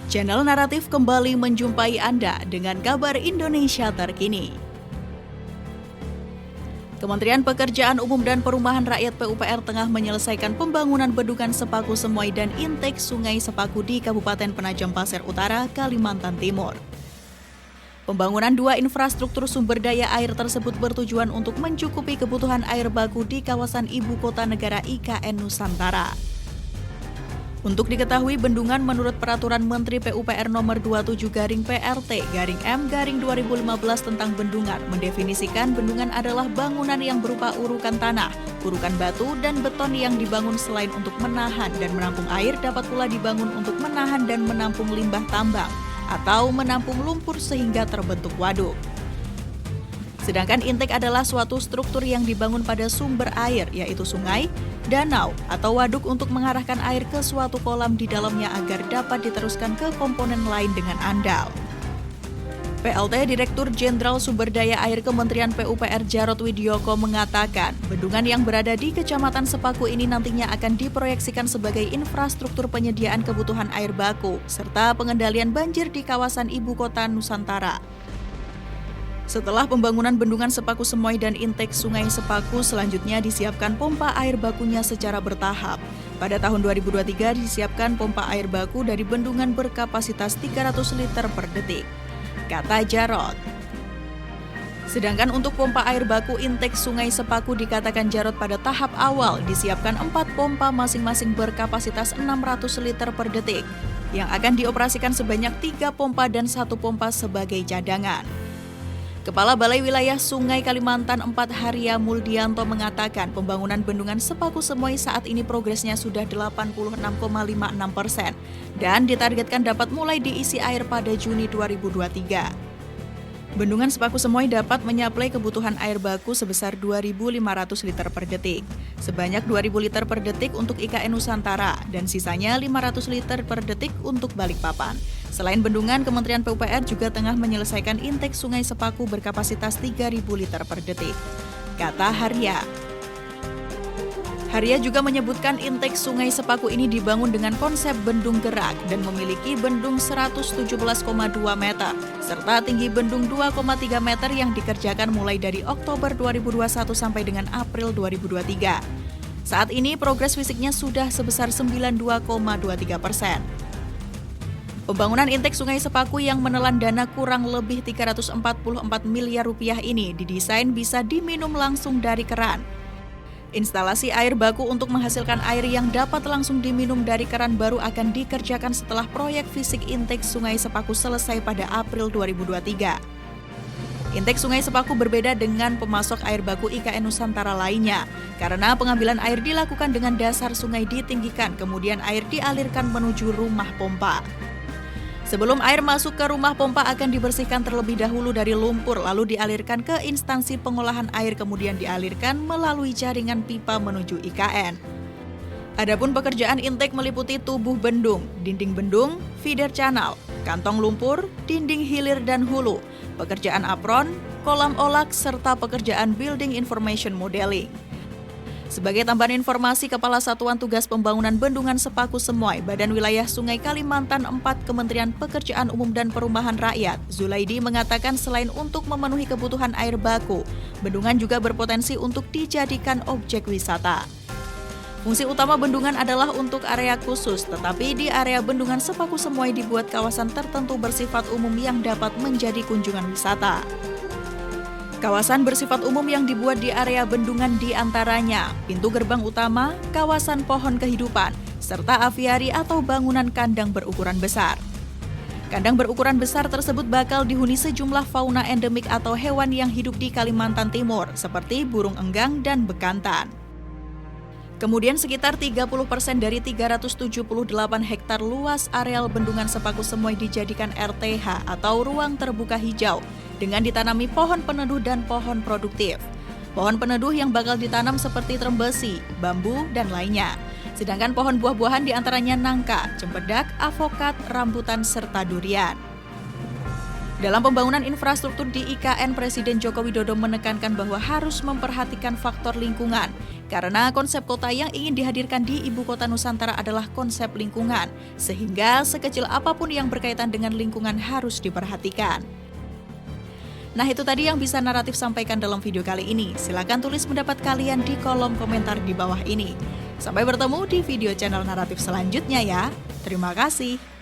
Channel Naratif kembali menjumpai Anda dengan kabar Indonesia terkini. Kementerian Pekerjaan Umum dan Perumahan Rakyat PUPR tengah menyelesaikan pembangunan bendungan Sepaku Semoy dan intake Sungai Sepaku di Kabupaten Penajam Pasir Utara, Kalimantan Timur. Pembangunan dua infrastruktur sumber daya air tersebut bertujuan untuk mencukupi kebutuhan air baku di kawasan Ibu Kota Negara IKN Nusantara. Untuk diketahui, bendungan menurut Peraturan Menteri PUPR Nomor 27/PRT/M/2015 tentang bendungan mendefinisikan bendungan adalah bangunan yang berupa urukan tanah, urukan batu, dan beton yang dibangun selain untuk menahan dan menampung air dapat pula dibangun untuk menahan dan menampung limbah tambang atau menampung lumpur sehingga terbentuk waduk. Sedangkan intake adalah suatu struktur yang dibangun pada sumber air, yaitu sungai, danau, atau waduk untuk mengarahkan air ke suatu kolam di dalamnya agar dapat diteruskan ke komponen lain dengan andal. PLT Direktur Jenderal Sumber Daya Air Kementerian PUPR Jarod Widyoko mengatakan, bendungan yang berada di Kecamatan Sepaku ini nantinya akan diproyeksikan sebagai infrastruktur penyediaan kebutuhan air baku, serta pengendalian banjir di kawasan Ibu Kota Nusantara. Setelah pembangunan bendungan Sepaku Semoy dan intake Sungai Sepaku, selanjutnya disiapkan pompa air bakunya secara bertahap. Pada tahun 2023 disiapkan pompa air baku dari bendungan berkapasitas 300 liter per detik, kata Jarod. Sedangkan untuk pompa air baku intake Sungai Sepaku dikatakan Jarod pada tahap awal disiapkan 4 pompa masing-masing berkapasitas 600 liter per detik, yang akan dioperasikan sebanyak 3 pompa dan 1 pompa sebagai cadangan. Kepala Balai Wilayah Sungai Kalimantan 4 Haria Muldianto mengatakan pembangunan bendungan Sepaku Semoy saat ini progresnya sudah 86,56% dan ditargetkan dapat mulai diisi air pada Juni 2023. Bendungan Sepaku Semoy dapat menyuplai kebutuhan air baku sebesar 2.500 liter per detik, sebanyak 2.000 liter per detik untuk IKN Nusantara dan sisanya 500 liter per detik untuk Balikpapan. Selain bendungan, Kementerian PUPR juga tengah menyelesaikan intake Sungai Sepaku berkapasitas 3.000 liter per detik, kata Haria. Haria juga menyebutkan intake Sungai Sepaku ini dibangun dengan konsep bendung gerak dan memiliki bendung 117,2 meter, serta tinggi bendung 2,3 meter yang dikerjakan mulai dari Oktober 2021 sampai dengan April 2023. Saat ini progres fisiknya sudah sebesar 92,23%. Pembangunan intake Sungai Sepaku yang menelan dana kurang lebih 344 miliar rupiah ini didesain bisa diminum langsung dari keran. Instalasi air baku untuk menghasilkan air yang dapat langsung diminum dari keran baru akan dikerjakan setelah proyek fisik intake Sungai Sepaku selesai pada April 2023. Intake Sungai Sepaku berbeda dengan pemasok air baku IKN Nusantara lainnya, karena pengambilan air dilakukan dengan dasar sungai ditinggikan, kemudian air dialirkan menuju rumah pompa. Sebelum air masuk ke rumah pompa akan dibersihkan terlebih dahulu dari lumpur, lalu dialirkan ke instansi pengolahan air, kemudian dialirkan melalui jaringan pipa menuju IKN. Adapun pekerjaan intake meliputi tubuh bendung, dinding bendung, feeder channel, kantong lumpur, dinding hilir dan hulu, pekerjaan apron, kolam olak, serta pekerjaan building information modeling. Sebagai tambahan informasi, Kepala Satuan Tugas Pembangunan Bendungan Sepaku Semoy, Badan Wilayah Sungai Kalimantan 4 Kementerian Pekerjaan Umum dan Perumahan Rakyat, Zulaidi mengatakan selain untuk memenuhi kebutuhan air baku, bendungan juga berpotensi untuk dijadikan objek wisata. Fungsi utama bendungan adalah untuk area khusus, tetapi di area Bendungan Sepaku Semoy dibuat kawasan tertentu bersifat umum yang dapat menjadi kunjungan wisata. Kawasan bersifat umum yang dibuat di area bendungan diantaranya pintu gerbang utama, kawasan pohon kehidupan, serta aviari atau bangunan kandang berukuran besar. Kandang berukuran besar tersebut bakal dihuni sejumlah fauna endemik atau hewan yang hidup di Kalimantan Timur, seperti burung enggang dan bekantan. Kemudian sekitar 30% dari 378 hektar luas areal Bendungan Sepaku Semoy dijadikan RTH atau ruang terbuka hijau dengan ditanami pohon peneduh dan pohon produktif. Pohon peneduh yang bakal ditanam seperti trembesi, bambu, dan lainnya. Sedangkan pohon buah-buahan diantaranya nangka, cempedak, avokat, rambutan, serta durian. Dalam pembangunan infrastruktur di IKN, Presiden Joko Widodo menekankan bahwa harus memperhatikan faktor lingkungan, Karena konsep kota yang ingin dihadirkan di Ibu Kota Nusantara adalah konsep lingkungan, sehingga sekecil apapun yang berkaitan dengan lingkungan harus diperhatikan. Nah, itu tadi yang bisa Naratif sampaikan dalam video kali ini. Silakan tulis pendapat kalian di kolom komentar di bawah ini. Sampai bertemu di video channel Naratif selanjutnya ya. Terima kasih.